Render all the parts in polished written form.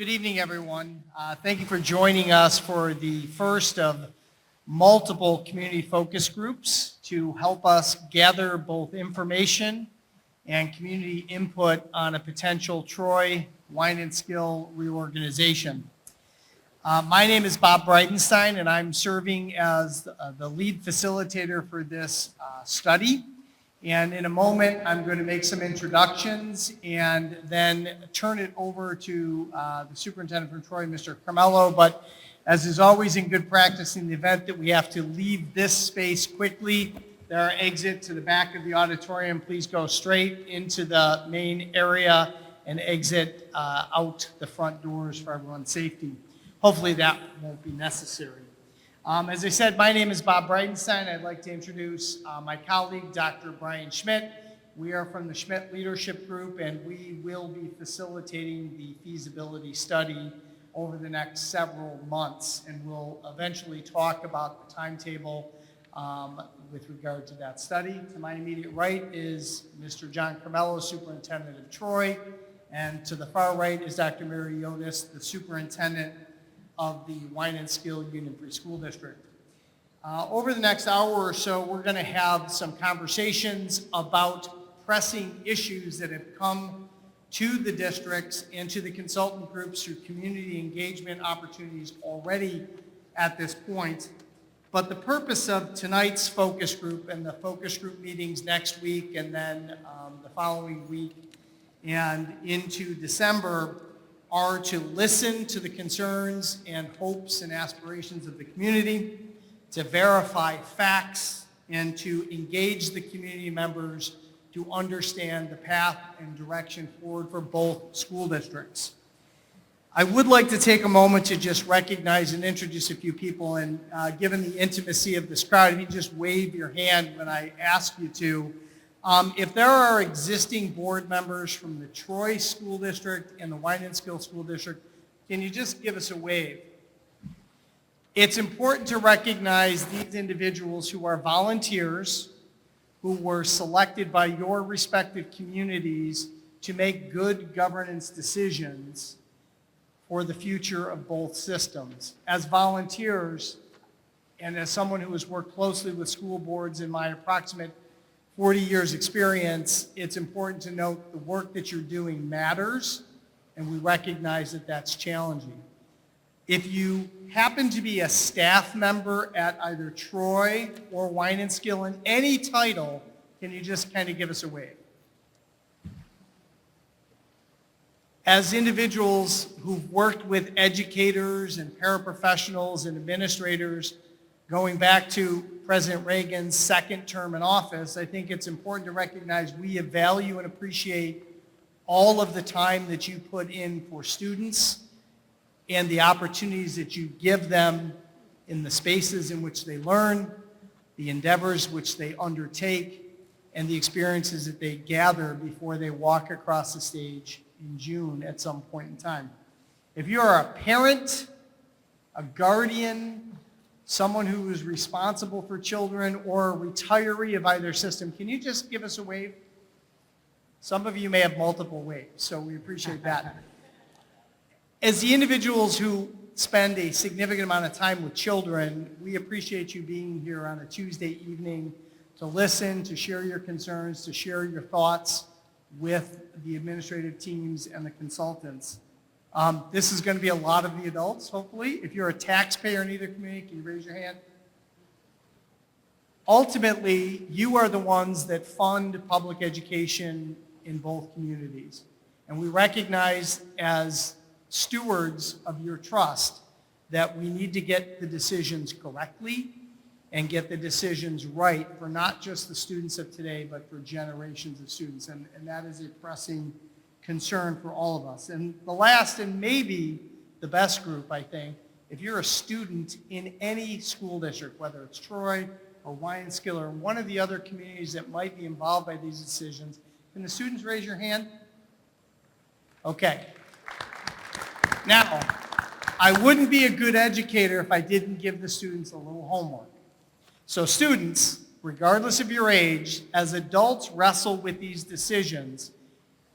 Good evening, everyone. Thank you for joining us for the first of multiple community focus groups to help us gather both information and community input on a potential Troy Wynantskill reorganization. My name is Bob Breitenstein, and I'm serving as the lead facilitator for this study. And in a moment, I'm going to make some introductions and then turn it over to the superintendent from Troy, Mr. Carmello. But as is always in good practice in the event that we have to leave this space quickly, there are exits to the back of the auditorium. Please go straight into the main area and exit out the front doors for everyone's safety. Hopefully that won't be necessary. As I said, my name is Bob Breitenstein. I'd like to introduce my colleague, Dr. Brian Schmidt. We are from the Schmidt Leadership Group, and we will be facilitating the feasibility study over the next several months, and we'll eventually talk about the timetable with regard to that study. To my immediate right is Mr. John Carmello, Superintendent of Troy, and to the far right is Dr. Mary Yotis, the Superintendent of the Wynantskill Union Free School District. Over the next hour or so, we're going to have some conversations about pressing issues that have come to the districts and to the consultant groups through community engagement opportunities already at this point. But the purpose of tonight's focus group and the focus group meetings next week and then the following week and into December are to listen to the concerns and hopes and aspirations of the community, to verify facts, and to engage the community members to understand the path and direction forward for both school districts. I would like to take a moment to just recognize and introduce a few people, and given the intimacy of this crowd, if you just wave your hand when I ask you to. If there are existing board members from the Troy School District and the Wynantskill School District, can you just give us a wave? It's important to recognize these individuals who are volunteers who were selected by your respective communities to make good governance decisions for the future of both systems. As volunteers, and as someone who has worked closely with school boards in my approximate 40 years experience, it's important to note the work that you're doing matters, and we recognize that that's challenging. If you happen to be a staff member at either Troy or Wynantskill in any title, can you just kind of give us a wave? As individuals who've worked with educators and paraprofessionals and administrators going back to President Reagan's second term in office, I think it's important to recognize we value and appreciate all of the time that you put in for students and the opportunities that you give them in the spaces in which they learn, the endeavors which they undertake, and the experiences that they gather before they walk across the stage in June at some point in time. If you're a parent, a guardian, someone who is responsible for children, or a retiree of either system, can you just give us a wave? Some of you may have multiple waves, so we appreciate that. As the individuals who spend a significant amount of time with children, we appreciate you being here on a Tuesday evening to listen, to share your concerns, to share your thoughts with the administrative teams and the consultants. This is going to be a lot of the adults, hopefully. If you're a taxpayer in either community, can you raise your hand? Ultimately, you are the ones that fund public education in both communities. And we recognize as stewards of your trust that we need to get the decisions correctly and get the decisions right for not just the students of today, but for generations of students. And that is a pressing concern for all of us. And the last and maybe the best group, I think, if you're a student in any school district, whether it's Troy or Wynantskill or one of the other communities that might be involved by these decisions, can the students raise your hand? Okay. Now, I wouldn't be a good educator if I didn't give the students a little homework. So students, regardless of your age, as adults wrestle with these decisions,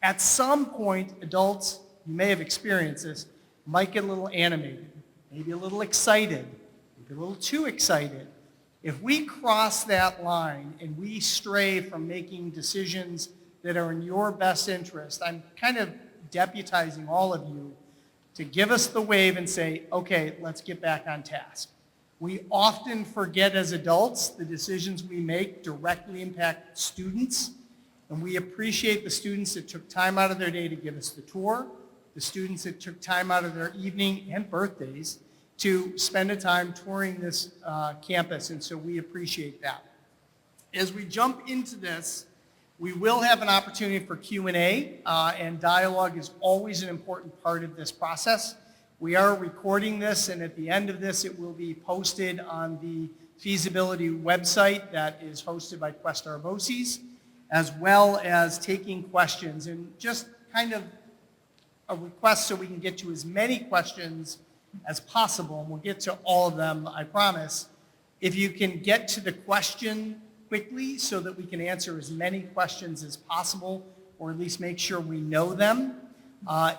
at some point, adults, you may have experienced this, might get a little animated, maybe a little excited, maybe a little too excited. If we cross that line and we stray from making decisions that are in your best interest, I'm kind of deputizing all of you to give us the wave and say, okay, let's get back on task. We often forget as adults the decisions we make directly impact students, and we appreciate the students that took time out of their day to give us the tour, the students that took time out of their evening and birthdays to spend a time touring this campus, and so we appreciate that. As we jump into this, we will have an opportunity for Q&A, and dialogue is always an important part of this process. We are recording this, and at the end of this, it will be posted on the Feasibility website that is hosted by Quest Arboces, as well as taking questions. And just kind of a request so we can get to as many questions as possible, and we'll get to all of them, I promise. If you can get to the question quickly so that we can answer as many questions as possible, or at least make sure we know them.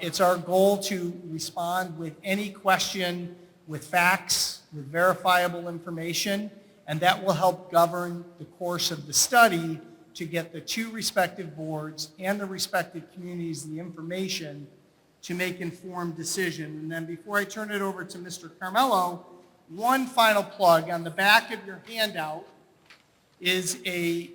It's our goal to respond with any question with facts, with verifiable information, and that will help govern the course of the study to get the two respective boards and the respective communities the information to make informed decisions. And then before I turn it over to Mr. Carmelo, one final plug. On the back of your handout is a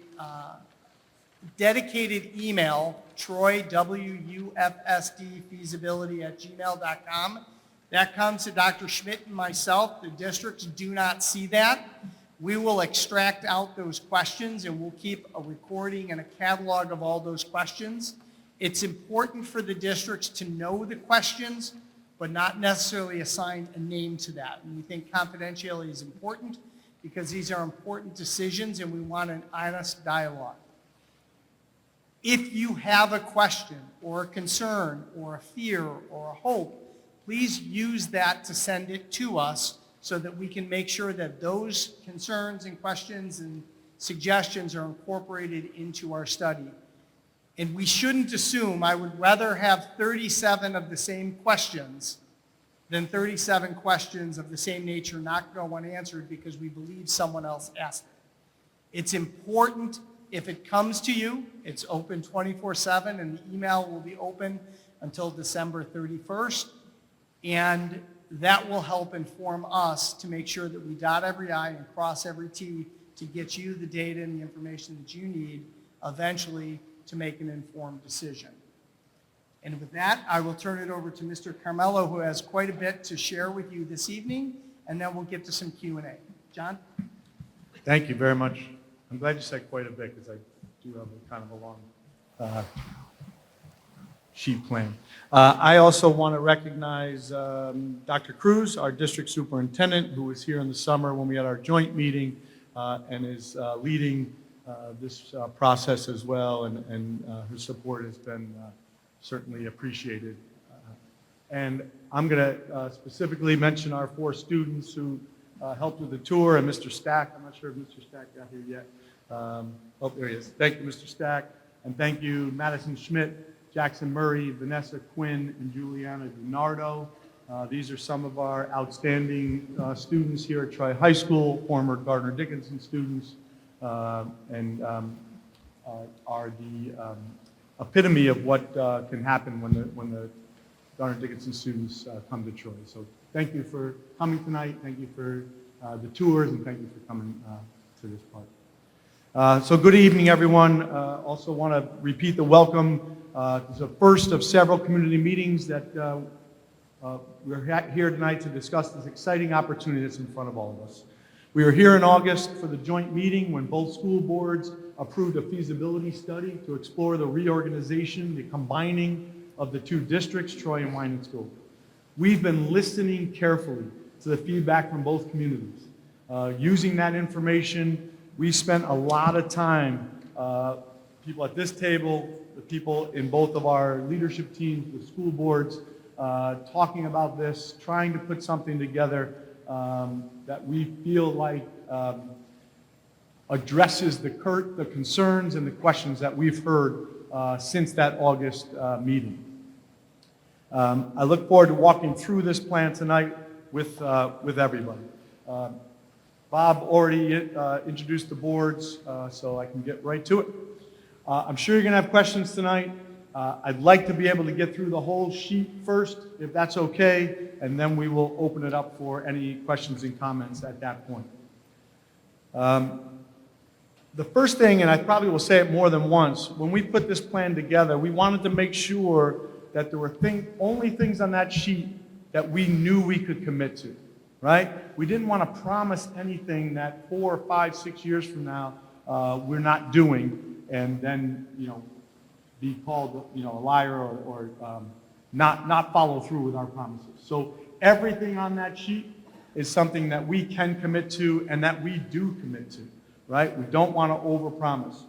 dedicated email, Troy, WUFSD feasibility @gmail.com. That comes to Dr. Schmidt and myself. The districts do not see that. We will extract out those questions, and we'll keep a recording and a catalog of all those questions. It's important for the districts to know the questions, but not necessarily assign a name to that. And we think confidentiality is important because these are important decisions, and we want an honest dialogue. If you have a question or a concern or a fear or a hope, please use that to send it to us so that we can make sure that those concerns and questions and suggestions are incorporated into our study. And we shouldn't assume, I would rather have 37 of the same questions than 37 questions of the same nature not go unanswered because we believe someone else asked it. It's important. If it comes to you, it's open 24/7, and the email will be open until December 31st. And that will help inform us to make sure that we dot every I and cross every T to get you the data and the information that you need eventually to make an informed decision. And with that, I will turn it over to Mr. Carmelo, who has quite a bit to share with you this evening, and then we'll get to some Q&A. John? Thank you very much. I'm glad you said quite a bit because I do have a kind of a long sheet plan. I also want to recognize Dr. Cruz, our district superintendent, who was here in the summer when we had our joint meeting and is leading this process as well, and her support has been certainly appreciated. And I'm going to specifically mention our 4 students who helped with the tour, and Mr. Stack. I'm not sure if Mr. Stack got here yet. Oh, there he is. Thank you, Mr. Stack. And thank you, Madison Schmidt, Jackson Murray, Vanessa Quinn, and Juliana DiNardo. These are some of our outstanding students here at Troy High School, former Gardner Dickinson students, and are the epitome of what can happen when the Gardner Dickinson students come to Troy. So thank you for coming tonight. Thank you for the tours, and thank you for coming to this part. So good evening, everyone. Also want to repeat the welcome. It's the first of several community meetings that we're here tonight to discuss this exciting opportunity that's in front of all of us. We were here in August for the joint meeting when both school boards approved a feasibility study to explore the reorganization, the combining of the 2 districts, Troy and Wynantskill. We've been listening carefully to the feedback from both communities. Using that information, we spent a lot of time, people at this table, the people in both of our leadership teams, the school boards, talking about this, trying to put something together that we feel like addresses the concerns and the questions that we've heard since that August meeting. I look forward to walking through this plan tonight with everybody. Bob already introduced the boards, so I can get right to it. I'm sure you're going to have questions tonight. I'd like to be able to get through the whole sheet first, if that's okay, and then we will open it up for any questions and comments at that point. The first thing, and I probably will say it more than once, when we put this plan together, we wanted to make sure that there were only things on that sheet that we knew we could commit to, right? We didn't want to promise anything that 4, 5, 6 years from now we're not doing, and then, be called, a liar or not follow through with our promises. So everything on that sheet is something that we can commit to and that we do commit to, right? We don't want to overpromise.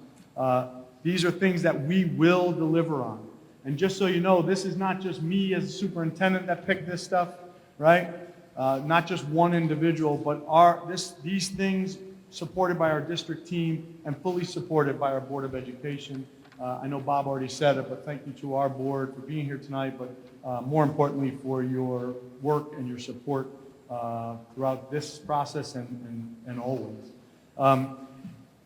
These are things that we will deliver on. And just so you know, this is not just me as a superintendent that picked this stuff, right? Not just one individual, but these things supported by our district team and fully supported by our Board of Education. I know Bob already said it, but thank you to our board for being here tonight, but more importantly for your work and your support throughout this process and always.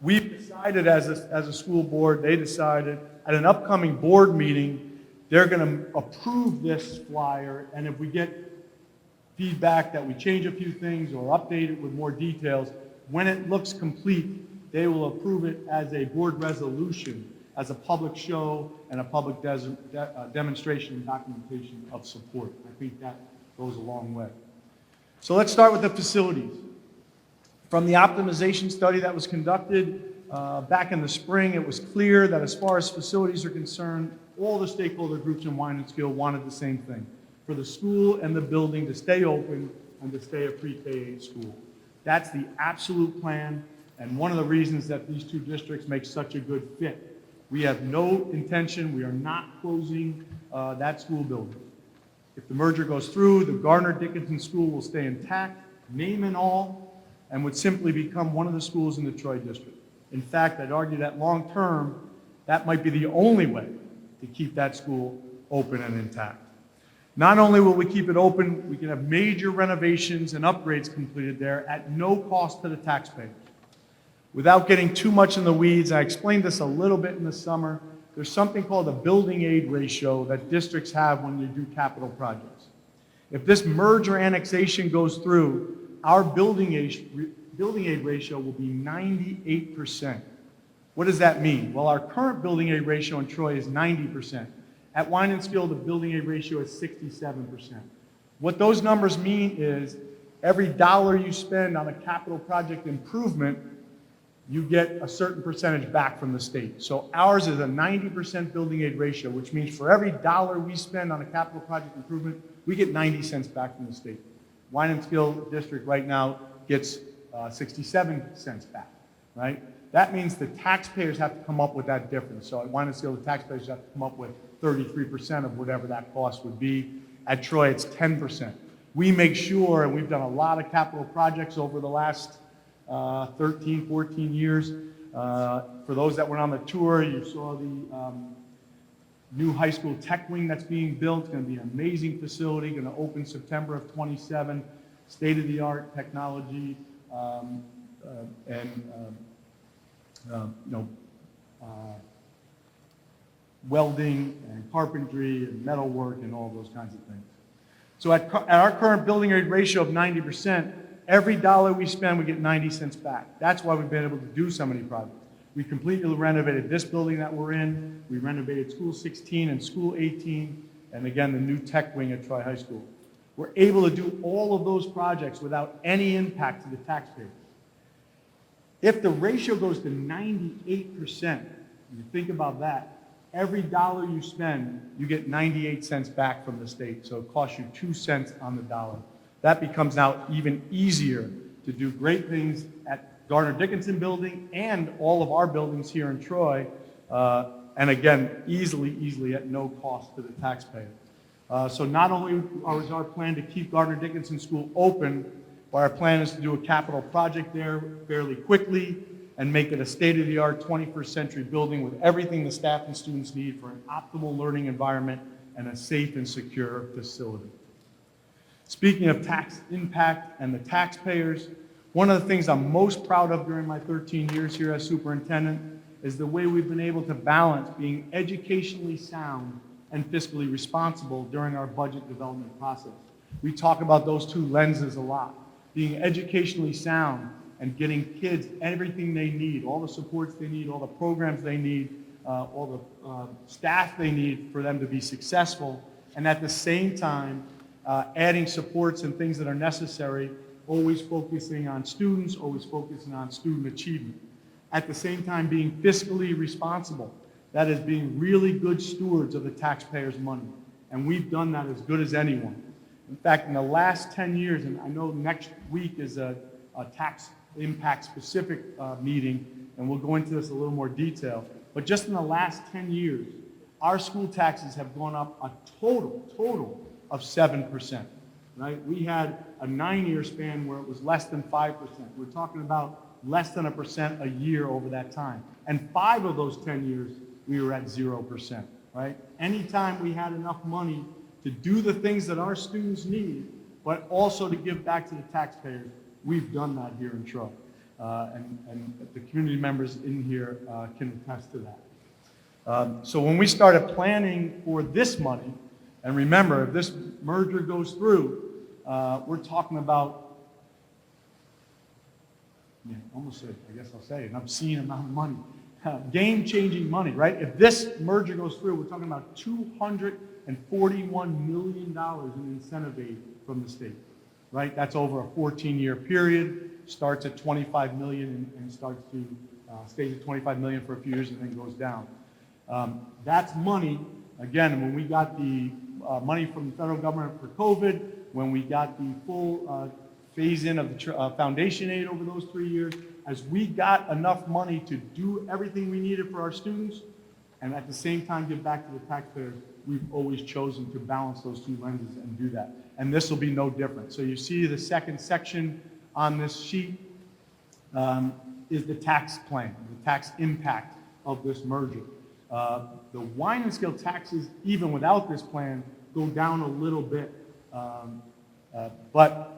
We've decided as a school board, they decided at an upcoming board meeting, they're going to approve this flyer, and if we get feedback that we change a few things or update it with more details, when it looks complete, they will approve it as a board resolution, as a public show and a public demonstration and documentation of support. I think that goes a long way. So let's start with the facilities. From the optimization study that was conducted back in the spring, it was clear that as far as facilities are concerned, all the stakeholder groups in Wynantskill wanted the same thing, for the school and the building to stay open and to stay a pre-K-8 school. That's the absolute plan, and one of the reasons that these two districts make such a good fit. We have no intention, we are not closing that school building. If the merger goes through, the Gardner-Dickinson School will stay intact, name and all, and would simply become one of the schools in the Troy district. In fact, I'd argue that long term, that might be the only way to keep that school open and intact. Not only will we keep it open, we can have major renovations and upgrades completed there at no cost to the taxpayers. Without getting too much in the weeds, I explained this a little bit in the summer, there's something called a building aid ratio that districts have when they do capital projects. If this merger annexation goes through, our building aid ratio will be 98%. What does that mean? Well, our current building aid ratio in Troy is 90%. At Wynantskill, the building aid ratio is 67%. What those numbers mean is every dollar you spend on a capital project improvement, you get a certain percentage back from the state. So ours is a 90% building aid ratio, which means for every dollar we spend on a capital project improvement, we get 90 cents back from the state. Wynantskill district right now gets 67 cents back, right? That means the taxpayers have to come up with that difference. So at Wynantskill, the taxpayers have to come up with 33% of whatever that cost would be. At Troy, it's 10%. We make sure, and we've done a lot of capital projects over the last 13, 14 years. For those that went on the tour, you saw the new high school tech wing that's being built. It's going to be an amazing facility, going to open September of 27, state-of-the-art technology, welding and carpentry and metalwork and all those kinds of things. So at our current building aid ratio of 90%, every dollar we spend, we get 90 cents back. That's why we've been able to do so many projects. We completely renovated this building that we're in. We renovated School 16 and School 18, and again, the new tech wing at Troy High School. We're able to do all of those projects without any impact to the taxpayers. If the ratio goes to 98%, you think about that, every dollar you spend, you get 98 cents back from the state. So it costs you 2 cents on the dollar. That becomes now even easier to do great things at Gardner-Dickinson building and all of our buildings here in Troy. And again, easily at no cost to the taxpayer. So not only is our plan to keep Gardner-Dickinson School open, but our plan is to do a capital project there fairly quickly and make it a state-of-the-art 21st century building with everything the staff and students need for an optimal learning environment and a safe and secure facility. Speaking of tax impact and the taxpayers, one of the things I'm most proud of during my 13 years here as superintendent is the way we've been able to balance being educationally sound and fiscally responsible during our budget development process. We talk about those two lenses a lot, being educationally sound and getting kids everything they need, all the supports they need, all the programs they need, all the staff they need for them to be successful, and at the same time, adding supports and things that are necessary, always focusing on students, always focusing on student achievement. At the same time, being fiscally responsible. That is being really good stewards of the taxpayers' money. And we've done that as good as anyone. In fact, in the last 10 years, and I know next week is a tax impact specific meeting, and we'll go into this a little more detail, but just in the last 10 years, our school taxes have gone up a total of 7%, right? We had a 9-year span where it was less than 5%. We're talking about less than 1% a year over that time. And 5 of those 10 years, we were at 0%, right? Anytime we had enough money to do the things that our students need, but also to give back to the taxpayers, we've done that here in Troy. And the community members in here can attest to that. So when we started planning for this money, and remember, if this merger goes through, we're talking about, almost, I guess I'll say, an obscene amount of money. Game-changing money, right? If this merger goes through, we're talking about $241 million in incentive aid from the state, right? That's over a 14-year period, starts at $25 million and starts to stays at $25 million for a few years and then goes down. That's money, again, when we got the money from the federal government for COVID, when we got the full phase-in of the foundation aid over those 3 years, as we got enough money to do everything we needed for our students, and at the same time give back to the taxpayers, we've always chosen to balance those two lenses and do that. And this will be no different. So you see the second section on this sheet is the tax plan, the tax impact of this merger. The Wynantskill taxes, even without this plan, go down a little bit, but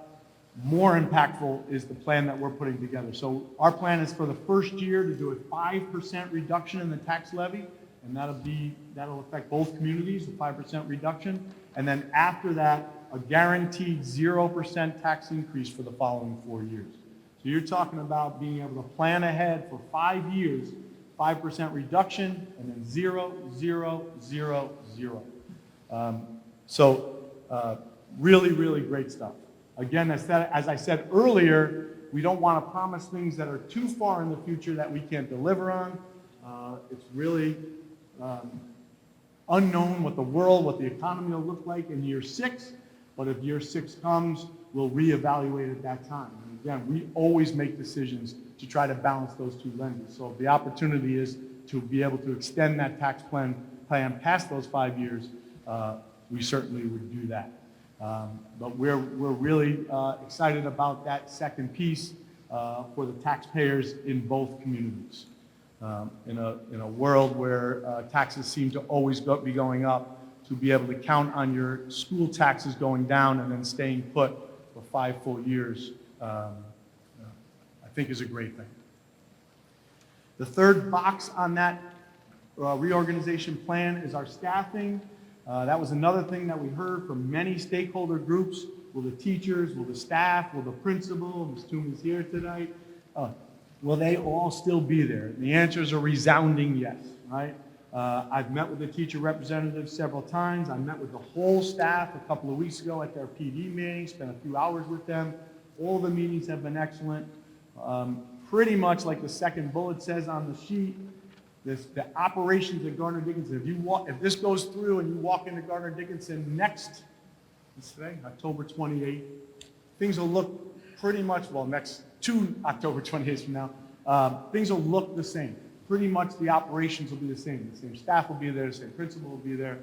more impactful is the plan that we're putting together. So our plan is for the first year to do a 5% reduction in the tax levy, and that'll affect both communities, a 5% reduction. And then after that, a guaranteed 0% tax increase for the following 4 years. So you're talking about being able to plan ahead for 5 years, 5% reduction, and then 0, 0, 0, 0. Really, really great stuff. Again, as I said earlier, we don't want to promise things that are too far in the future that we can't deliver on. It's really unknown what the economy will look like in year 6, but if year 6 comes, we'll reevaluate at that time. And again, we always make decisions to try to balance those two lenses. So if the opportunity is to be able to extend that tax plan past those 5 years, we certainly would do that. But we're really excited about that second piece for the taxpayers in both communities. In a world where taxes seem to always be going up, to be able to count on your school taxes going down and then staying put for 5 full years, I think is a great thing. The third box on that reorganization plan is our staffing. That was another thing that we heard from many stakeholder groups. Will the teachers, will the staff, will the principal, Ms. Toomey's here tonight, will they all still be there? The answer is a resounding yes, right? I've met with the teacher representatives several times. I met with the whole staff a couple of weeks ago at their PD meeting, spent a few hours with them. All the meetings have been excellent. Pretty much like the second bullet says on the sheet, the operations at Gardner-Dickinson, if this goes through and you walk into Gardner-Dickinson next, what's today, October 28th, things will look pretty much, well, next 2 October 28th from now, things will look the same. Pretty much the operations will be the same. The same staff will be there, the same principal will be there.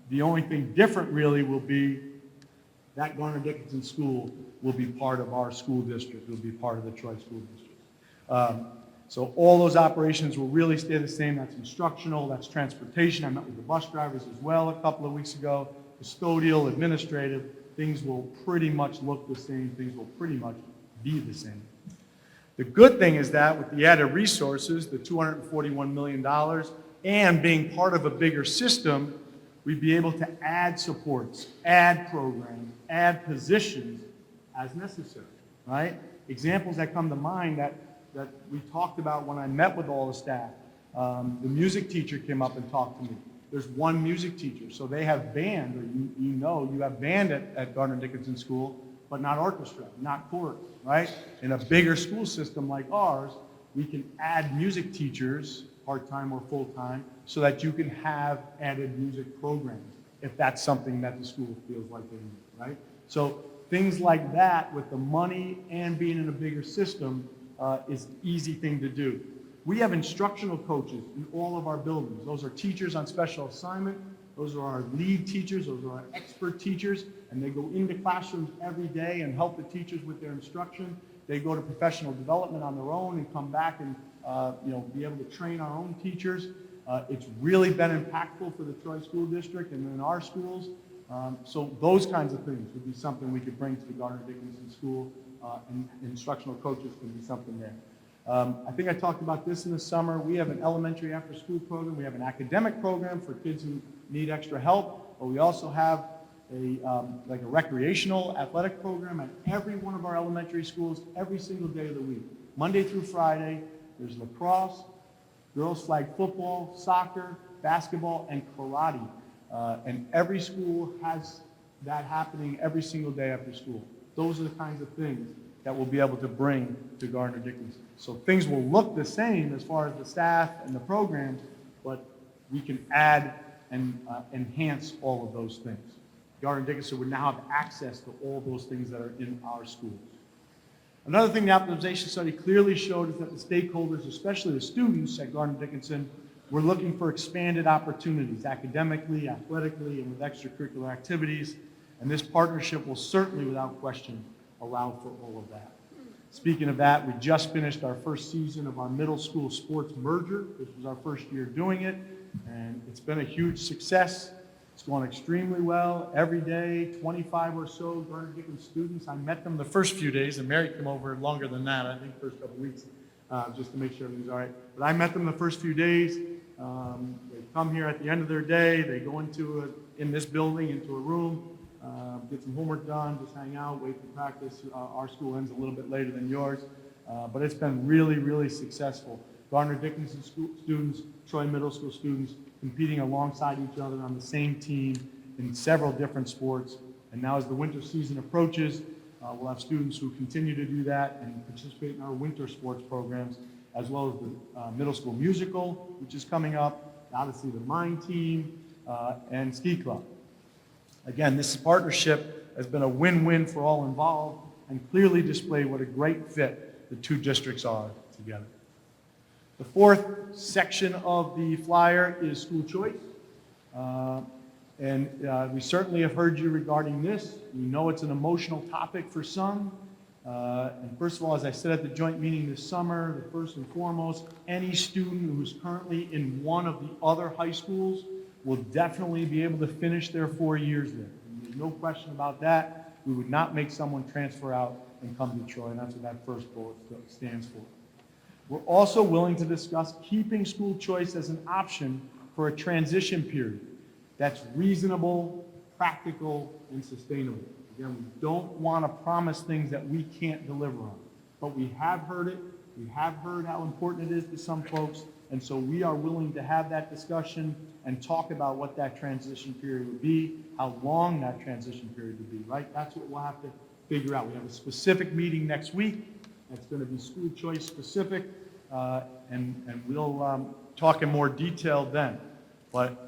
The only thing different really will be that Gardner-Dickinson school will be part of our school district. It will be part of the Troy School District. So all those operations will really stay the same. That's instructional, that's transportation. I met with the bus drivers as well a couple of weeks ago. Custodial, administrative, things will pretty much look the same. Things will pretty much be the same. The good thing is that with the added resources, the $241 million, and being part of a bigger system, we'd be able to add supports, add programs, add positions as necessary, right? Examples that come to mind that we talked about when I met with all the staff. The music teacher came up and talked to me. There's one music teacher, so they have band, or you have band at Gardner-Dickinson School, but not orchestra, not chorus, right? In a bigger school system like ours, we can add music teachers, part-time or full-time, so that you can have added music programs, if that's something that the school feels like they need, right? So things like that with the money and being in a bigger system is an easy thing to do. We have instructional coaches in all of our buildings. Those are teachers on special assignment. Those are our lead teachers. Those are our expert teachers. And they go into classrooms every day and help the teachers with their instruction. They go to professional development on their own and come back and be able to train our own teachers. It's really been impactful for the Troy School District and in our schools. So those kinds of things would be something we could bring to the Gardner-Dickinson School, and instructional coaches can be something there. I think I talked about this in the summer. We have an elementary after-school program. We have an academic program for kids who need extra help, but we also have a recreational athletic program at every one of our elementary schools every single day of the week. Monday through Friday, there's lacrosse, girls flag football, soccer, basketball, and karate. And every school has that happening every single day after school. Those are the kinds of things that we'll be able to bring to Gardner-Dickinson. So things will look the same as far as the staff and the programs, but we can add and enhance all of those things. Gardner-Dickinson would now have access to all those things that are in our schools. Another thing the optimization study clearly showed is that the stakeholders, especially the students at Gardner-Dickinson, were looking for expanded opportunities academically, athletically, and with extracurricular activities. And this partnership will certainly, without question, allow for all of that. Speaking of that, we just finished our first season of our middle school sports merger. This was our first year doing it, and it's been a huge success. It's going extremely well. Every day, 25 or so Gardner-Dickinson students. I met them the first few days, and Mary came over longer than that, I think first couple weeks, just to make sure everything's all right. But I met them the first few days. They come here at the end of their day. They go in this building, into a room, get some homework done, just hang out, wait for practice. Our school ends a little bit later than yours, but it's been really, really successful. Gardner-Dickinson students, Troy Middle School students, competing alongside each other on the same team in several different sports. And now as the winter season approaches, we'll have students who continue to do that and participate in our winter sports programs, as well as the middle school musical, which is coming up, obviously the mine team, and ski club. Again, this partnership has been a win-win for all involved and clearly displayed what a great fit the two districts are together. The fourth section of the flyer is school choice. We certainly have heard you regarding this. We know it's an emotional topic for some. And first of all, as I said at the joint meeting this summer, the first and foremost, any student who's currently in one of the other high schools will definitely be able to finish their 4 years there. And there's no question about that. We would not make someone transfer out and come to Troy, and that's what that first bullet stands for. We're also willing to discuss keeping school choice as an option for a transition period that's reasonable, practical, and sustainable. Again, we don't want to promise things that we can't deliver on, but we have heard it. We have heard how important it is to some folks, and so we are willing to have that discussion and talk about what that transition period would be, how long that transition period would be, right? That's what we'll have to figure out. We have a specific meeting next week that's going to be school choice specific, and we'll talk in more detail then. But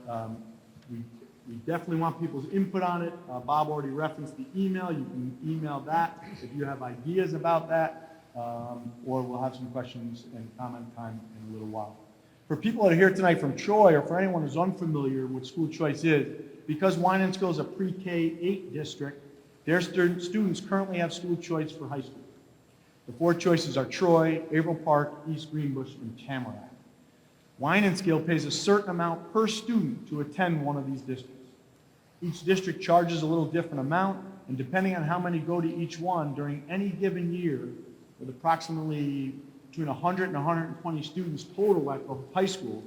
we definitely want people's input on it. Bob already referenced the email. You can email that if you have ideas about that, or we'll have some questions and comment time in a little while. For people that are here tonight from Troy, or for anyone who's unfamiliar with school choice is, because Wynantskill is a pre-K-8 district, their students currently have school choice for high school. The four choices are Troy, Averill Park, East Greenbush, and Tamarack. Wynantskill pays a certain amount per student to attend one of these districts. Each district charges a little different amount, and depending on how many go to each one during any given year, with approximately between 100 and 120 students total at the high schools,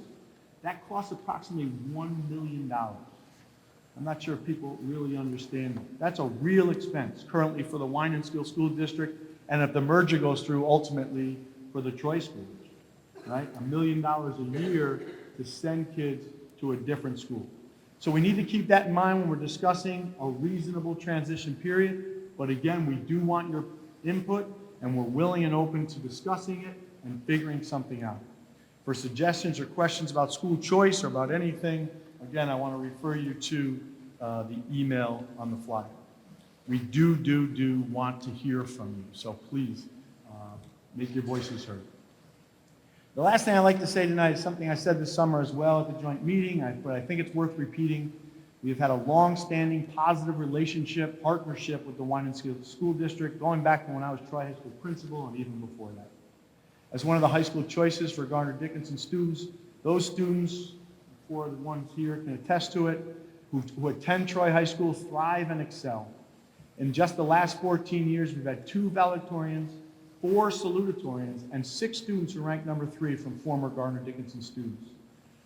that costs approximately $1 million. I'm not sure if people really understand that. That's a real expense currently for the Wynantskill School District, and if the merger goes through, ultimately for the Troy School District, right? $1 million a year to send kids to a different school. So we need to keep that in mind when we're discussing a reasonable transition period. But again, we do want your input, and we're willing and open to discussing it and figuring something out. For suggestions or questions about school choice or about anything, again, I want to refer you to the email on the flyer. We do want to hear from you, so please make your voices heard. The last thing I'd like to say tonight is something I said this summer as well at the joint meeting, but I think it's worth repeating. We have had a long-standing positive relationship, partnership with the Wynantskill School District, going back to when I was Troy High School principal and even before that. As one of the high school choices for Garner Dickinson students, those students, for the ones here can attest to it, who attend Troy High School thrive and excel. In just the last 14 years, we've had 2 valedictorians, 4 salutatorians, and 6 students who ranked number 3 from former Garner Dickinson students.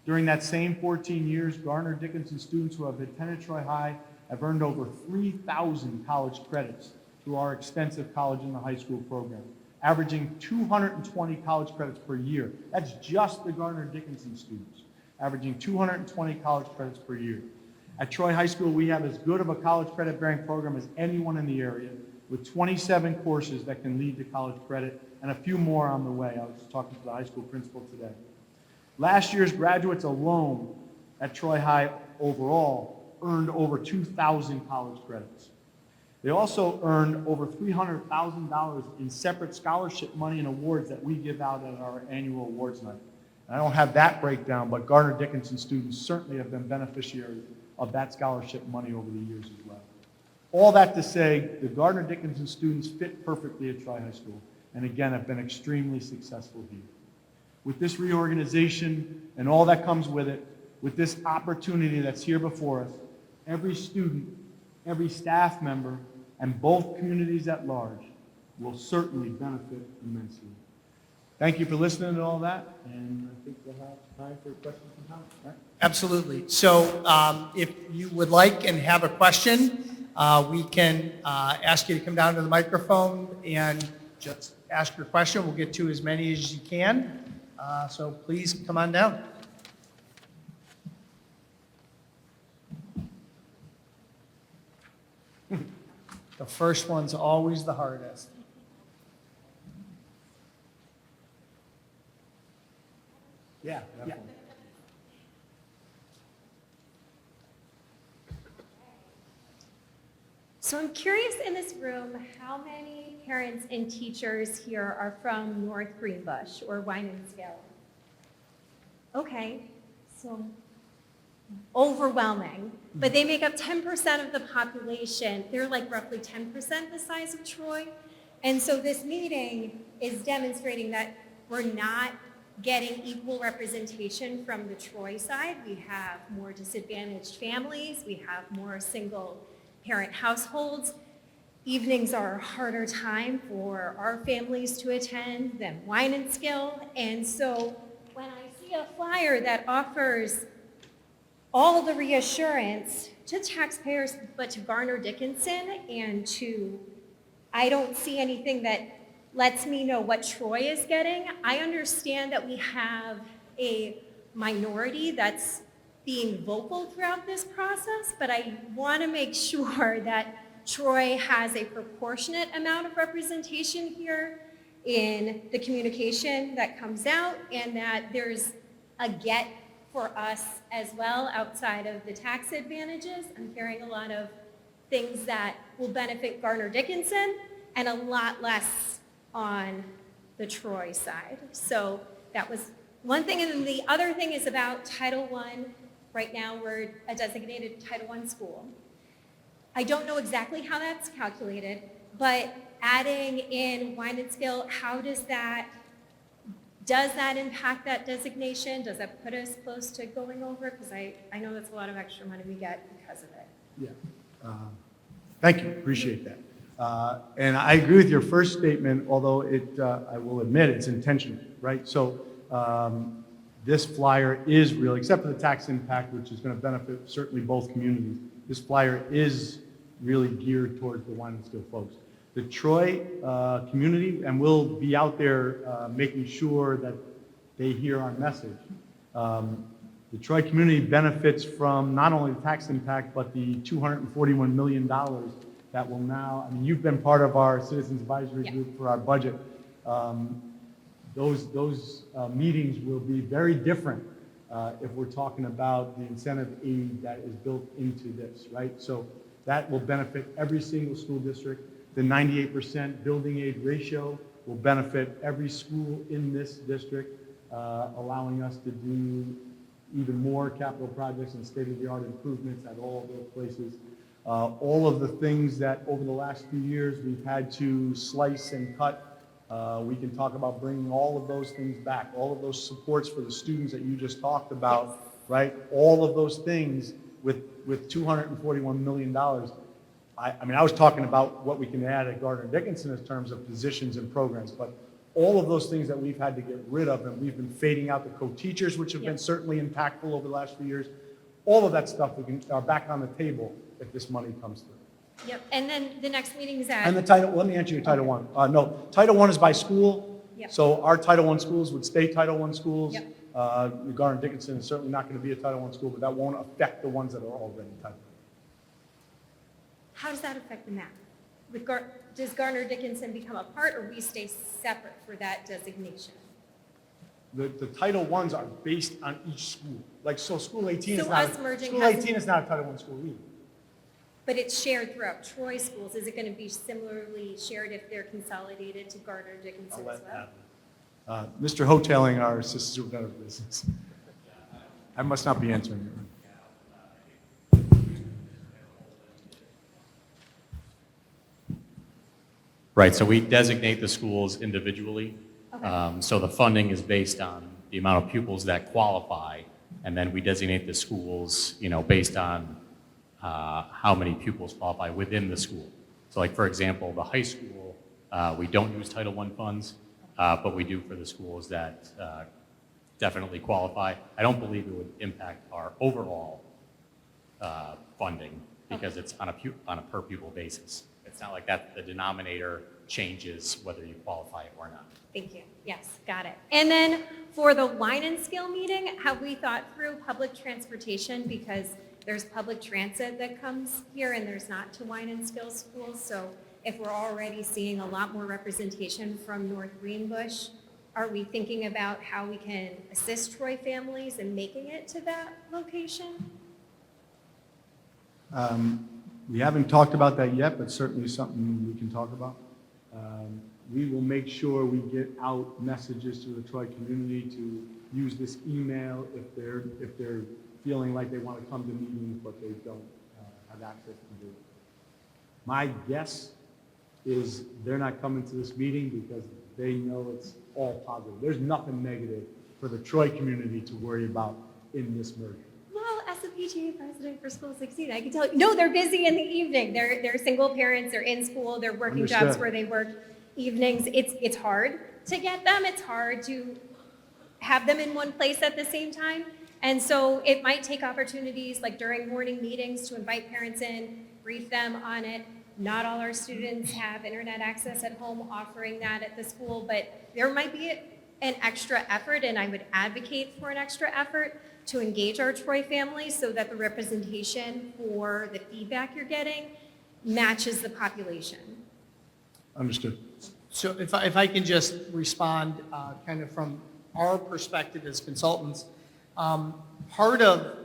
During that same 14 years, Garner Dickinson students who have attended Troy High have earned over 3,000 college credits through our extensive college and the high school program, averaging 220 college credits per year. That's just the Garner Dickinson students, averaging 220 college credits per year. At Troy High School, we have as good of a college credit-bearing program as anyone in the area, with 27 courses that can lead to college credit and a few more on the way. I was just talking to the high school principal today. Last year's graduates alone at Troy High overall earned over 2,000 college credits. They also earned over $300,000 in separate scholarship money and awards that we give out at our annual awards night. And I don't have that breakdown, but Garner Dickinson students certainly have been beneficiaries of that scholarship money over the years as well. All that to say, the Garner Dickinson students fit perfectly at Troy High School, and again, have been extremely successful here. With this reorganization and all that comes with it, with this opportunity that's here before us, every student, every staff member, and both communities at large will certainly benefit immensely. Thank you for listening to all that, and I think we'll have time for questions and comments. Right? Absolutely. So if you would like and have a question, we can ask you to come down to the microphone and just ask your question. We'll get to as many as you can. So please come on down. The first one's always the hardest. Yeah, definitely. So I'm curious in this room, how many parents and teachers here are from North Greenbush or Wynantskill? Okay, so overwhelming, but they make up 10% of the population. They're like roughly 10% the size of Troy. And so this meeting is demonstrating that we're not getting equal representation from the Troy side. We have more disadvantaged families. We have more single parent households. Evenings are a harder time for our families to attend than Wynantskill. And so when I see a flyer that offers all the reassurance to taxpayers, but to Garner Dickinson and I don't see anything that lets me know what Troy is getting. I understand that we have a minority that's being vocal throughout this process, but I want to make sure that Troy has a proportionate amount of representation here in the communication that comes out, and that there's a get for us as well outside of the tax advantages. I'm hearing a lot of things that will benefit Garner Dickinson and a lot less on the Troy side. So that was one thing. And then the other thing is about Title I. Right now we're a designated Title I school. I don't know exactly how that's calculated, but adding in Wynantskill, how does that impact that designation? Does that put us close to going over it? Because I know that's a lot of extra money we get because of it. Yeah. Thank you, appreciate that. And I agree with your first statement, although I will admit it's intentional, right? So this flyer is real, except for the tax impact, which is going to benefit certainly both communities. This flyer is really geared towards the Wynantskill folks. The Troy community, and we'll be out there making sure that they hear our message. The Troy community benefits from not only the tax impact, but the $241 million that will now, I mean, you've been part of our Citizens Advisory Group for our budget. Those meetings will be very different if we're talking about the incentive aid that is built into this, right? So that will benefit every single school district. The 98% building aid ratio will benefit every school in this district, allowing us to do even more capital projects and state-of-the-art improvements at all of those places. All of the things that over the last few years we've had to slice and cut, we can talk about bringing all of those things back, all of those supports for the students that you just talked about, right? All of those things with $241 million. I mean, I was talking about what we can add at Gardner-Dickinson in terms of positions and programs, but all of those things that we've had to get rid of, and we've been fading out the co-teachers, which have been certainly impactful over the last few years, all of that stuff are back on the table if this money comes through. Yep, and then the next meeting is at... And the Title, let me answer your Title I. No, Title I is by school, so our Title I schools would stay Title I schools. Gardner-Dickinson is certainly not going to be a Title I school, but that won't affect the ones that are already Title I. How does that affect the map? Does Gardner-Dickinson become a part, or we stay separate for that designation? The Title Is are based on each school. Like, so School 18 So is not, us merging School hasn't- 18 is not a Title I school either. But it's shared throughout Troy schools. Is it going to be similarly shared if they're consolidated to Gardner-Dickinson as well? Mr. Hoteling, our Assistant Superintendent of Business. I must not be answering you. Right, so we designate the schools individually. Okay. So the funding is based on the amount of pupils that qualify, and then we designate the schools, based on how many pupils qualify within the school. So like, for example, the high school, we don't use Title I funds, but we do for the schools that definitely qualify. I don't believe it would impact our overall funding because it's on a per pupil basis. It's not like that the denominator changes whether you qualify or not. Thank you. Yes, got it. And then for the Wynantskill meeting, have we thought through public transportation? Because there's public transit that comes here and there's not to Wynantskill schools. So if we're already seeing a lot more representation from North Greenbush, are we thinking about how we can assist Troy families in making it to that location? We haven't talked about that yet, but certainly something we can talk about. We will make sure we get out messages to the Troy community to use this email if they're feeling like they want to come to meetings, but they don't have access to do it. My guess is they're not coming to this meeting because they know it's all positive. There's nothing negative for the Troy community to worry about in this merger. Well, as a PTA president for School 16, I can tell you, no, they're busy in the evening. They're single parents, they're in school, they're working jobs Understood. where they work evenings. It's hard to get them. It's hard to have them in one place at the same time. And so it might take opportunities like during morning meetings to invite parents in, brief them on it. Not all our students have internet access at home offering that at the school, but there might be an extra effort, and I would advocate for an extra effort to engage our Troy families so that the representation for the feedback you're getting matches the population. Understood. So if I can just respond kind of from our perspective as consultants, part of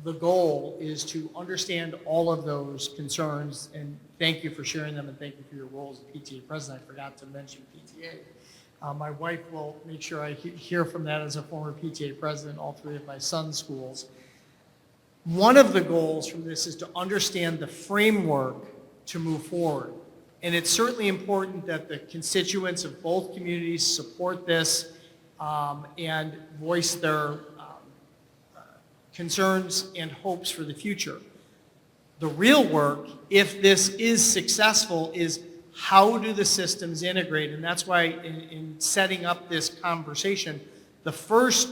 the goal is to understand all of those concerns, and thank you for sharing them, and thank you for your role as a PTA president. I forgot to mention PTA. My wife will make sure I hear from that as a former PTA president, all three of my son's schools. One of the goals from this is to understand the framework to move forward. And it's certainly important that the constituents of both communities support this and voice their concerns and hopes for the future. The real work, if this is successful, is how do the systems integrate? And that's why in setting up this conversation, the first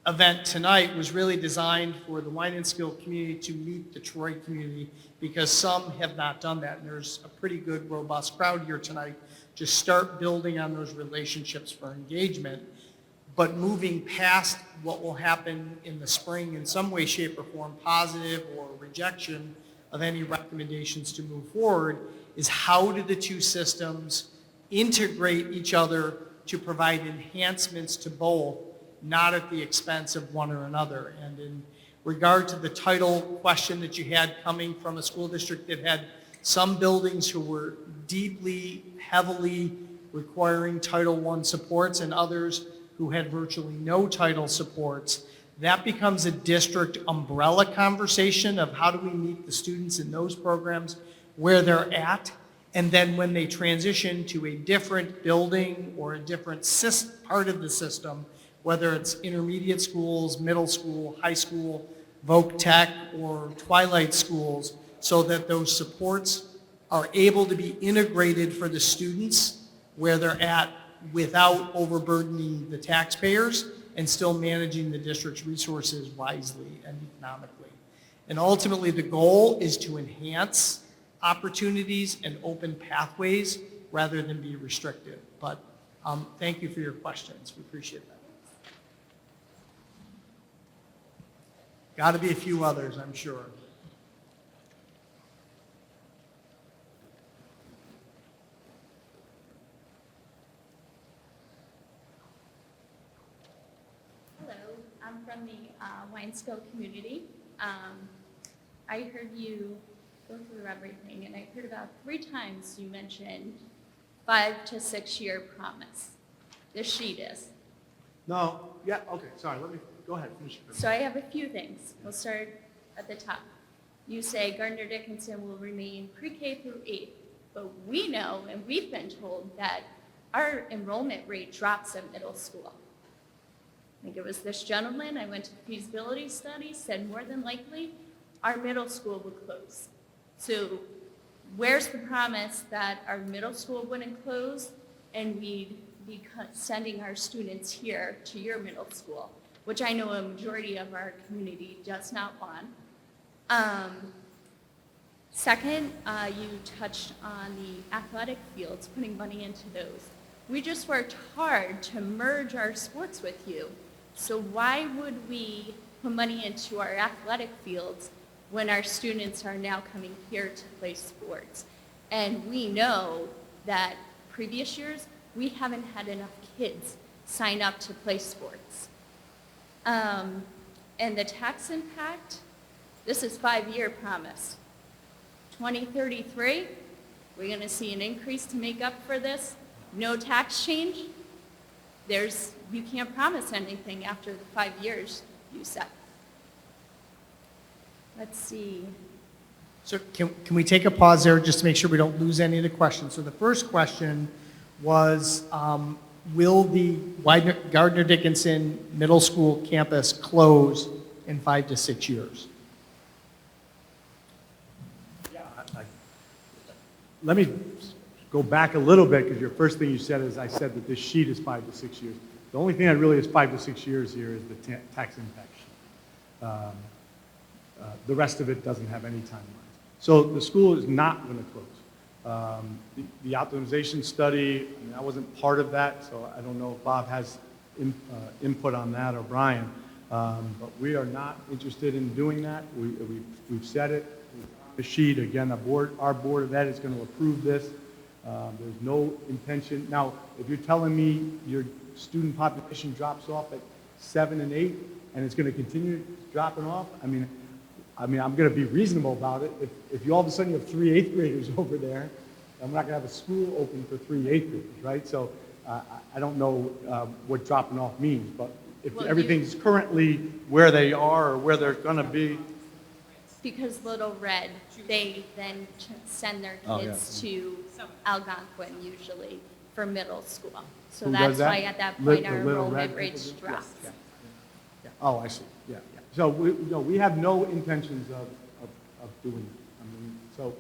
event tonight was really designed for the Wynantskill community to meet the Troy community, because some have not done that. And there's a pretty good, robust crowd here tonight to start building on those relationships for engagement. But moving past what will happen in the spring in some way, shape, or form, positive or rejection of any recommendations to move forward, is how do the two systems integrate each other to provide enhancements to both, not at the expense of one or another. And in regard to the title question that you had coming from a school district that had some buildings who were deeply, heavily requiring Title I supports and others who had virtually no title supports, that becomes a district umbrella conversation of how do we meet the students in those programs where they're at, and then when they transition to a different building or a different part of the system, whether it's intermediate schools, middle school, high school, Voc Tech, or Twilight schools, so that those supports are able to be integrated for the students where they're at without overburdening the taxpayers and still managing the district's resources wisely and economically. And ultimately, the goal is to enhance opportunities and open pathways rather than be restrictive. But thank you for your questions. We appreciate that. Got to be a few others, I'm sure. Hello, I'm from the Wynantskill community. I heard you go through everything, and I heard about 3 times you mentioned 5 to 6 year promise. The sheet is. No, yeah, okay, sorry, let me, go ahead, finish your. So I have a few things. We'll start at the top. You say Gardner-Dickinson will remain pre-K through 8, but we know and we've been told that our enrollment rate drops at middle school. I think it was this gentleman, I went to the feasibility study, said more than likely our middle school would close. So where's the promise that our middle school wouldn't close and we'd be sending our students here to your middle school, which I know a majority of our community does not want. Second, you touched on the athletic fields, putting money into those. We just worked hard to merge our sports with you. So why would we put money into our athletic fields when our students are now coming here to play sports? And we know that previous years, we haven't had enough kids sign up to play sports. And the tax impact, this is 5-year promise. 2033, we're going to see an increase to make up for this. No tax change. You can't promise anything after the 5 years you set. Let's see. So can we take a pause there just to make sure we don't lose any of the questions? So the first question was, will the Gardner-Dickinson Middle School campus close in 5 to 6 years? Yeah, let me go back a little bit, because your first thing you said is I said that this sheet is 5 to 6 years. The only thing that really is 5 to 6 years here is the tax impact sheet. The rest of it doesn't have any timelines. So the school is not going to close. The optimization study, I mean, I wasn't part of that, so I don't know if Bob has input on that or Brian, but we are not interested in doing that. We've said it. The sheet, again, our board of ed is going to approve this. There's no intention. Now, if you're telling me your student population drops off at 7 and 8, and it's going to continue dropping off, I mean, I'm going to be reasonable about it. If you all of a sudden you have 3 8th graders over there, I'm not going to have a school open for 3 8th graders, right? So I don't know what dropping off means, but if everything's currently where they are or where they're going to be. Because Little Red, they then send their Oh, yeah. kids to Algonquin usually for middle school. So Who does that's that? why at that Lit- point our the Little enrollment Red rates people do? drop. Yeah, yeah. Oh, I see, yeah, yeah. So we have no intentions of doing that. I mean, so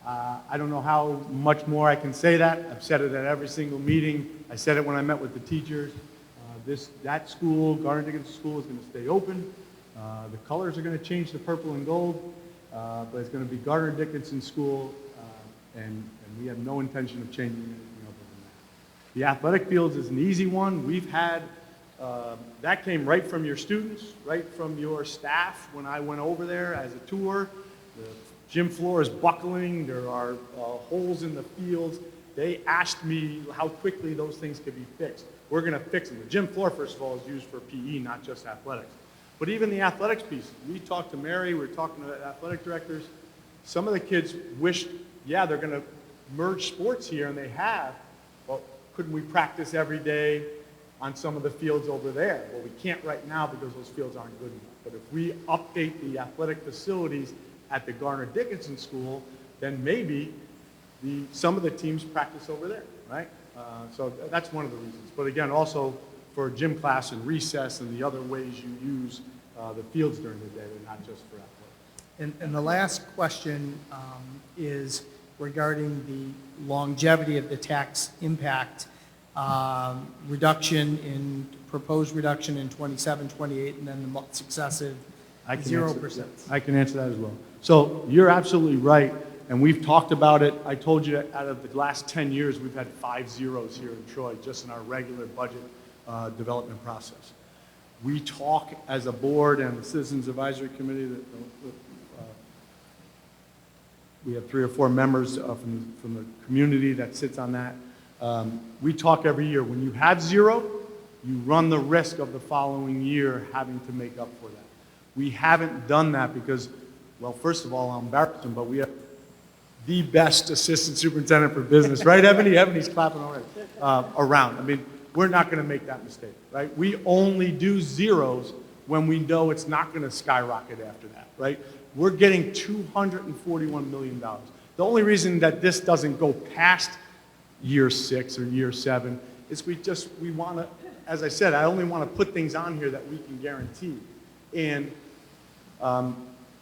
I don't know how much more I can say that. I've said it at every single meeting. I said it when I met with the teachers. That school, Garner Dickinson School, is going to stay open. The colors are going to change to purple and gold, but it's going to be Garner Dickinson School, and we have no intention of changing anything other than that. The athletic fields is an easy one. We've had, that came right from your students, right from your staff when I went over there as a tour. The gym floor is buckling. There are holes in the fields. They asked me how quickly those things could be fixed. We're going to fix them. The gym floor, first of all, is used for PE, not just athletics. But even the athletics piece, we talked to Mary, we were talking to the athletic directors. Some of the kids wished, yeah, they're going to merge sports here, and they have. Well, couldn't we practice every day on some of the fields over there? Well, we can't right now because those fields aren't good enough. But if we update the athletic facilities at the Garner Dickinson School, then maybe some of the teams practice over there, right? So that's one of the reasons. But again, also for gym class and recess and the other ways you use the fields during the day, they're not just for athletics. And the last question is regarding the longevity of the tax impact, proposed reduction in 27, 28, and then the successive 0%. I can answer that as well. So you're absolutely right, and we've talked about it. I told you out of the last 10 years, we've had 5 zeros here in Troy, just in our regular budget development process. We talk as a board and the Citizens Advisory Committee, we have 3 or 4 members from the community that sits on that. We talk every year. When you have 0, you run the risk of the following year having to make up for that. We haven't done that because, well, first of all, I'll embarrass them, but we have the best assistant superintendent for business, right, Ebony? Ebony's clapping already, around. I mean, we're not going to make that mistake, right? We only do zeros when we know it's not going to skyrocket after that, right? We're getting $241 million. The only reason that this doesn't go past year 6 or year 7 is we want to, as I said, I only want to put things on here that we can guarantee. And,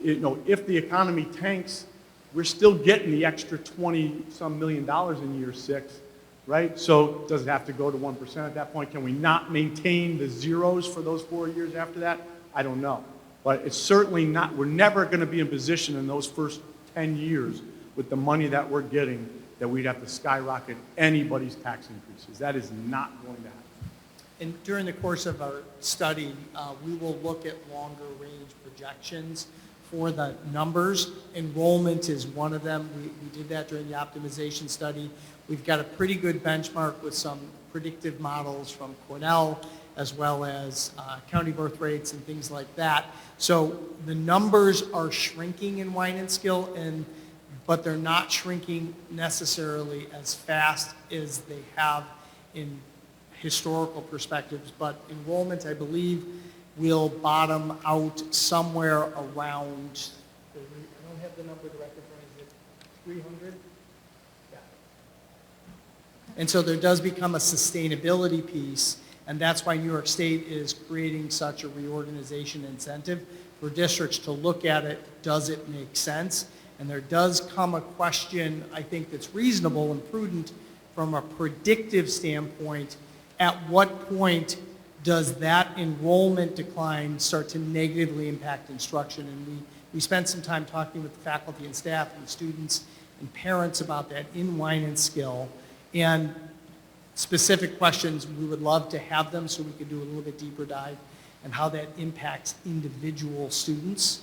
if the economy tanks, we're still getting the extra 20-some million dollars in year 6, right? So does it have to go to 1% at that point? Can we not maintain the zeros for those 4 years after that? I don't know. But it's certainly not, we're never going to be in position in those first 10 years with the money that we're getting that we'd have to skyrocket anybody's tax increases. That is not going to happen. And during the course of our study, we will look at longer range projections for the numbers. Enrollment is one of them. We did that during the optimization study. We've got a pretty good benchmark with some predictive models from Cornell, as well as county birth rates and things like that. So the numbers are shrinking in Wynantskill, but they're not shrinking necessarily as fast as they have in historical perspectives. But enrollment, I believe, will bottom out somewhere around, I don't have the number directly in front of me, is it 300? Yeah. And so there does become a sustainability piece, and that's why New York State is creating such a reorganization incentive for districts to look at it. Does it make sense? And there does come a question, I think, that's reasonable and prudent from a predictive standpoint. At what point does that enrollment decline start to negatively impact instruction? And we spent some time talking with the faculty and staff and students and parents about that in Wynantskill. And specific questions, we would love to have them so we could do a little bit deeper dive and how that impacts individual students,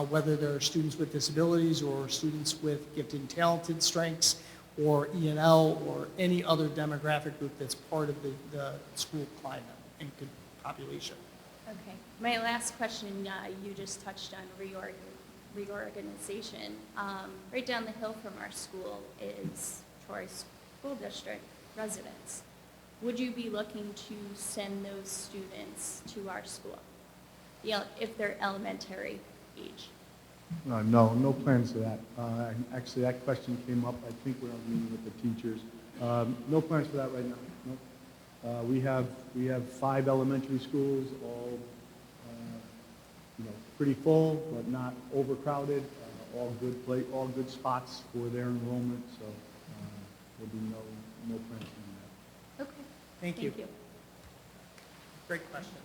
whether they're students with disabilities or students with gifted and talented strengths, or ENL, or any other demographic group that's part of the school climate and population. Okay. My last question, you just touched on reorganization. Right down the hill from our school is Troy School District residents. Would you be looking to send those students to our school if they're elementary age? No, no plans for that. Actually, that question came up, I think, when I was meeting with the teachers. No plans for that right now. No. We have 5 elementary schools, all pretty full, but not overcrowded. All good spots for their enrollment. So there'll be no plans for that. Okay. Thank you. Great questions.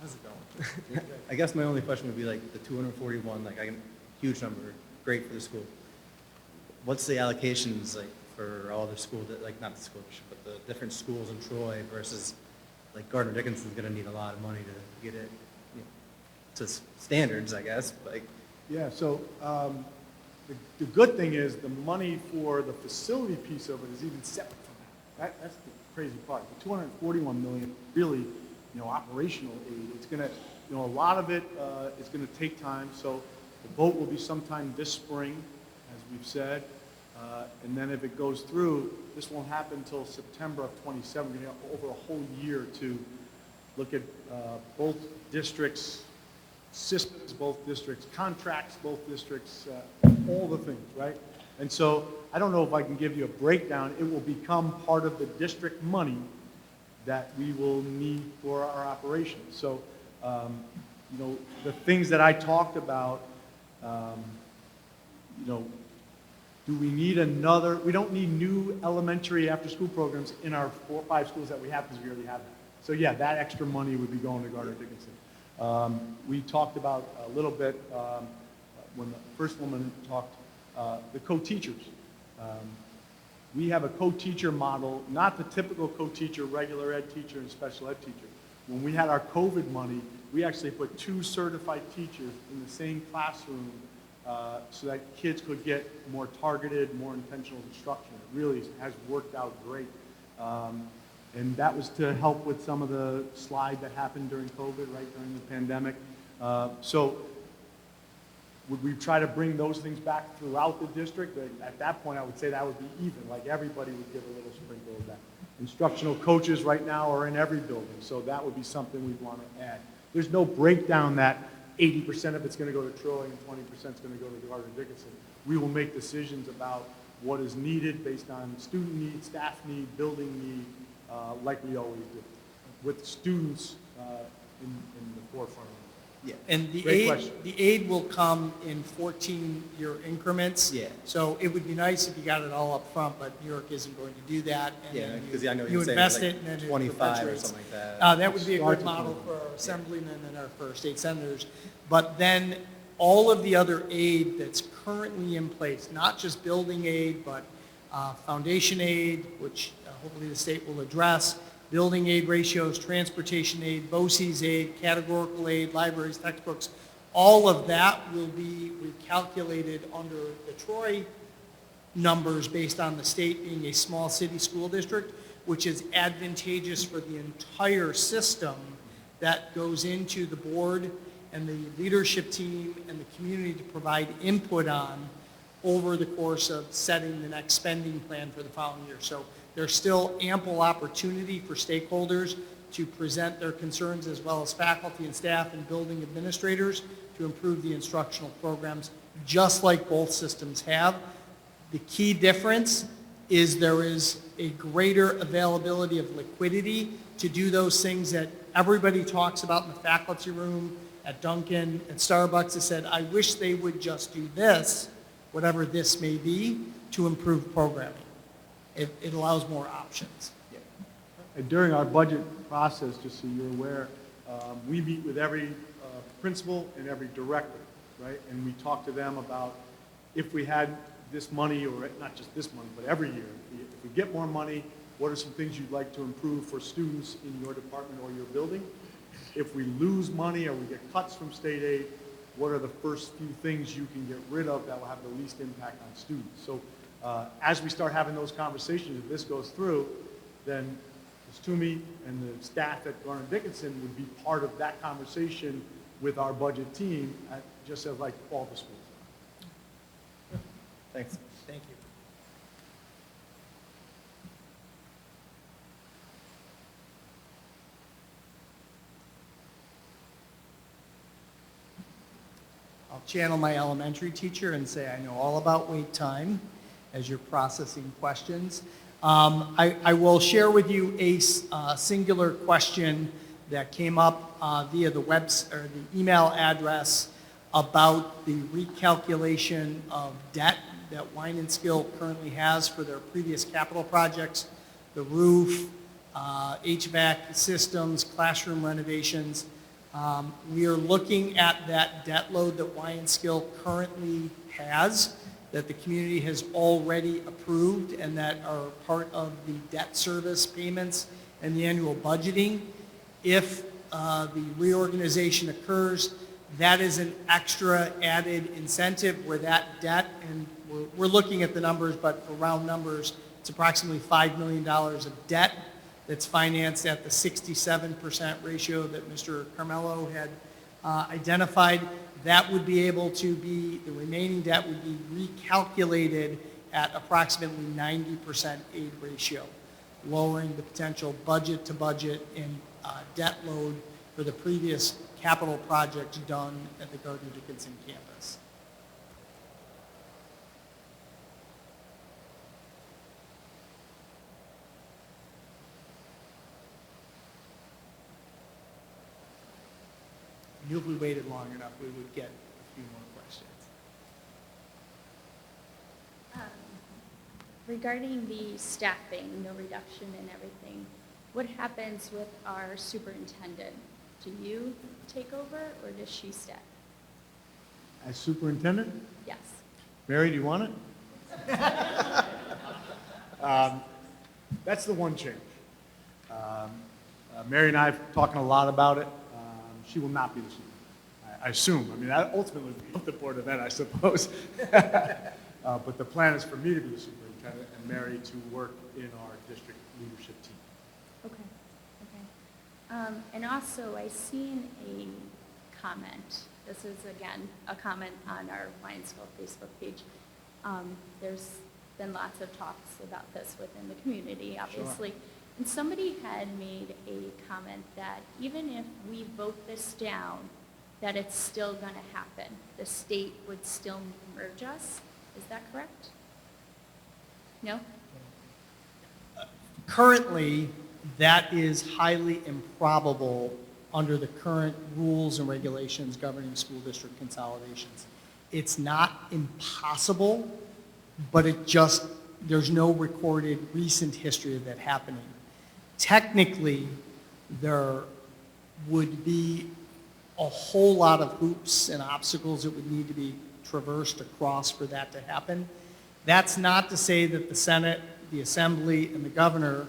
How's it going? I guess my only question would be like the 241, like huge number, great for the school. What's the allocations like for all the school, like not the school district, but the different schools in Troy versus like Gardner Dickinson's going to need a lot of money to get it to standards, I guess. Like, Yeah, so the good thing is the money for the facility piece of it is even separate from that. That's the crazy part. The 241 million really, operational aid. It's going to, a lot of it is going to take time. So the vote will be sometime this spring, as we've said. And then if it goes through, this won't happen until September of 27. We're going to have over a whole year to look at both districts' systems, both districts' contracts, both districts, all the things, right? And so I don't know if I can give you a breakdown. It will become part of the district money that we will need for our operations. So, the things that I talked about, do we need we don't need new elementary after-school programs in our 4 or 5 schools that we have because we already have them. So yeah, that extra money would be going to Gardner Dickinson. We talked about a little bit, when the first woman talked, the co-teachers. We have a co-teacher model, not the typical co-teacher, regular ed teacher and special ed teacher. When we had our COVID money, we actually put 2 certified teachers in the same classroom so that kids could get more targeted, more intentional instruction. It really has worked out great. And that was to help with some of the slide that happened during COVID, right, during the pandemic. So would we try to bring those things back throughout the district? At that point, I would say that would be even, like everybody would give a little sprinkle of that. Instructional coaches right now are in every building, so that would be something we'd want to add. There's no breakdown that 80% of it's going to go to Troy and 20% is going to go to Gardner Dickinson. We will make decisions about what is needed based on student need, staff need, building need, like we always do, with students in the forefront. yeah. And Great question. the aid will come in 14-year increments. Yeah. So it would be nice if you got it all up front, but New York isn't going to do that. And Yeah, then because I know you you're saying invest like it and then it 25 or perpetuates. something like that. That would be a Starts good with model 25. for our assemblymen and our state senators. But then all of the other aid that's currently in place, not just building aid, but foundation aid, which hopefully the state will address, building aid ratios, transportation aid, BOCES aid, categorical aid, libraries, textbooks, all of that will be recalculated under the Troy numbers based on the state being a small city school district, which is advantageous for the entire system that goes into the board and the leadership team and the community to provide input on over the course of setting the next spending plan for the following year. So there's still ample opportunity for stakeholders to present their concerns, as well as faculty and staff and building administrators, to improve the instructional programs, just like both systems have. The key difference is there is a greater availability of liquidity to do those things that everybody talks about in the faculty room, at Dunkin', at Starbucks. That said, I wish they would just do this, whatever this may be, to improve programming. It allows more options. And during our budget process, just so you're aware, we meet with every principal and every director, right? And we talk to them about if we had this money, or not just this money, but every year, if we get more money, what are some things you'd like to improve for students in your department or your building? If we lose money or we get cuts from state aid, what are the first few things you can get rid of that will have the least impact on students? So as we start having those conversations, if this goes through, then Ms. Toomey and the staff at Gardner Dickinson would be part of that conversation with our budget team, just as like all the schools. Thanks. I'll channel my elementary teacher and say I know all about wait time as you're processing questions. I will share with you a singular question that came up via the or the email address about the recalculation of debt that Wynantskill currently has for their previous capital projects, the roof, HVAC systems, classroom renovations. We are looking at that debt load that Wynantskill currently has, that the community has already approved and that are part of the debt service payments and the annual budgeting. If the reorganization occurs, that is an extra added incentive where that debt, and we're looking at the numbers, but for round numbers, it's approximately $5 million of debt that's financed at the 67% ratio that Mr. Carmelo had identified. That would be able to be, the remaining debt would be recalculated at approximately 90% aid ratio, lowering the potential budget to budget and debt load for the previous capital projects done at the Gardner Dickinson campus. I knew if we waited long enough, we would get a few more questions. Regarding the staffing, no reduction in everything, what happens with our superintendent? Do you take over or does she stay? As superintendent, Yes. Mary, do you want it? That's the one change. Mary and I have talking a lot about it. She will not be the superintendent, I assume. I mean, that ultimately would be up to the Board of Ed, I suppose. But the plan is for me to be the superintendent and Mary to work in our district leadership team. Okay, okay. And also, I seen a comment. This is, again, a comment on our Wynantskill Facebook page. There's been lots of talks about this within the community, obviously. Sure. And somebody had made a comment that even if we vote this down, that it's still going to happen. The state would still merge us. Is that correct? No? Currently, that is highly improbable under the current rules and regulations governing school district consolidations. It's not impossible, but there's no recorded recent history of that happening. Technically, there would be a whole lot of hoops and obstacles that would need to be traversed across for that to happen. That's not to say that the Senate, the Assembly, and the governor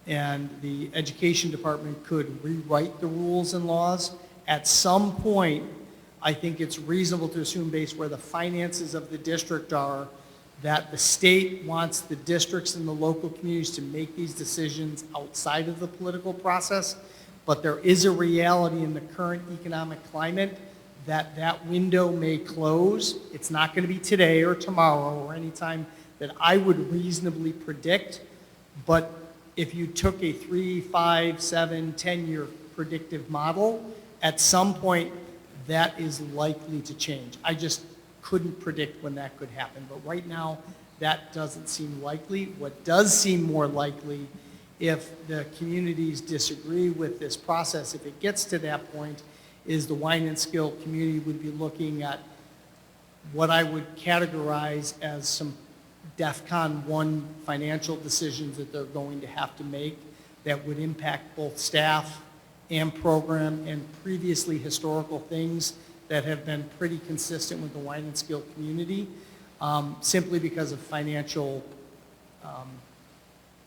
and the Education Department could rewrite the rules and laws. At some point, I think it's reasonable to assume, based where the finances of the district are, that the state wants the districts and the local communities to make these decisions outside of the political process. But there is a reality in the current economic climate that that window may close. It's not going to be today or tomorrow or any time that I would reasonably predict. But if you took a 3, 5, 7, 10-year predictive model, at some point that is likely to change. I just couldn't predict when that could happen. But right now, that doesn't seem likely. What does seem more likely, if the communities disagree with this process, if it gets to that point, is the Wynantskill community would be looking at what I would categorize as some DEFCON 1 financial decisions that they're going to have to make that would impact both staff and program and previously historical things that have been pretty consistent with the Wynantskill community, simply because of financial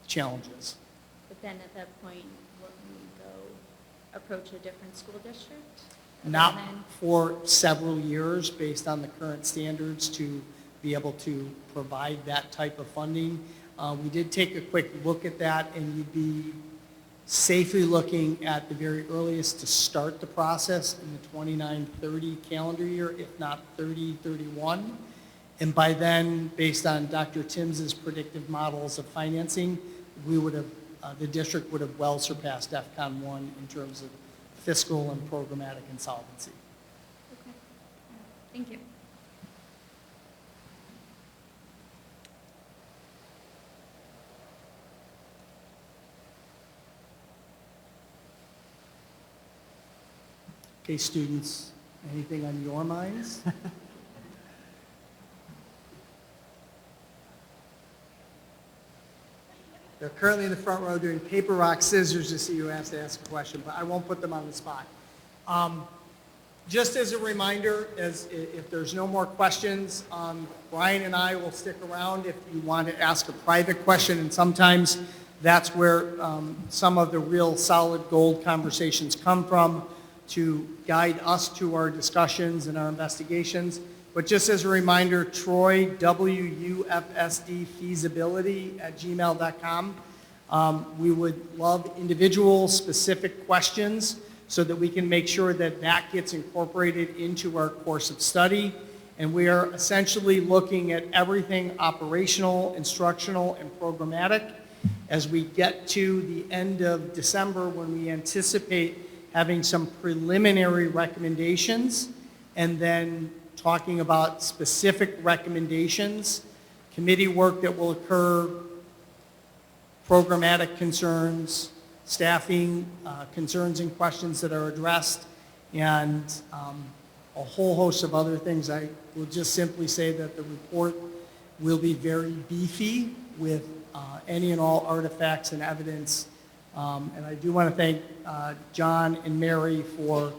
challenges. But then at that point, wouldn't we go approach a different school district? Not And then- for several years based on the current standards to be able to provide that type of funding. We did take a quick look at that, and you'd be safely looking at the very earliest to start the process in the 29-30 calendar year, if not 30-31. And by then, based on Dr. Tims's predictive models of financing, we would have, the district would have well surpassed DEFCON 1 in terms of fiscal and programmatic insolvency. Okay. Thank you. Okay, students, anything on your minds? They're currently in the front row doing paper, rock, scissors to see who has to ask a question, but I won't put them on the spot. Just as a reminder, if there's no more questions, Brian and I will stick around if you want to ask a private question, and sometimes that's where some of the real solid gold conversations come from to guide us to our discussions and our investigations. But just as a reminder, Troy, WUFSD feasibility at gmail.com. We would love individual specific questions so that we can make sure that that gets incorporated into our course of study. And we are essentially looking at everything operational, instructional, and programmatic as we get to the end of December when we anticipate having some preliminary recommendations and then talking about specific recommendations, committee work that will occur, programmatic concerns, staffing concerns and questions that are addressed, and a whole host of other things. I will just simply say that the report will be very beefy with any and all artifacts and evidence. And I do want to thank John and Mary for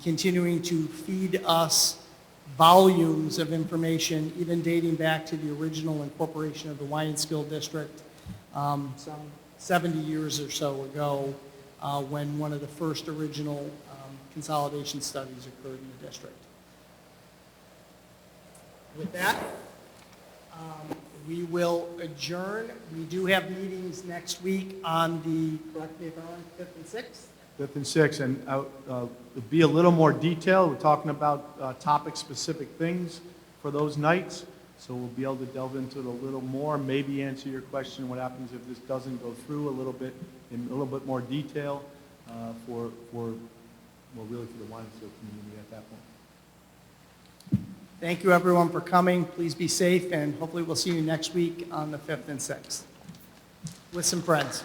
continuing to feed us volumes of information, even dating back to the original incorporation of the Wynantskill district some 70 years or so ago when one of the first original consolidation studies occurred in the district. With that, we will adjourn. We do have meetings next week on the, correct me if I'm wrong, 5th and 6th? 5th and 6th, and it'll be a little more detailed. We're talking about topic-specific things for those nights, so we'll be able to delve into it a little more, maybe answer your question, what happens if this doesn't go through a little bit, in a little bit more detail well, really for the Wynantskill community at that point. Thank you, everyone, for coming. Please be safe, and hopefully we'll see you next week on the 5th and 6th with some friends.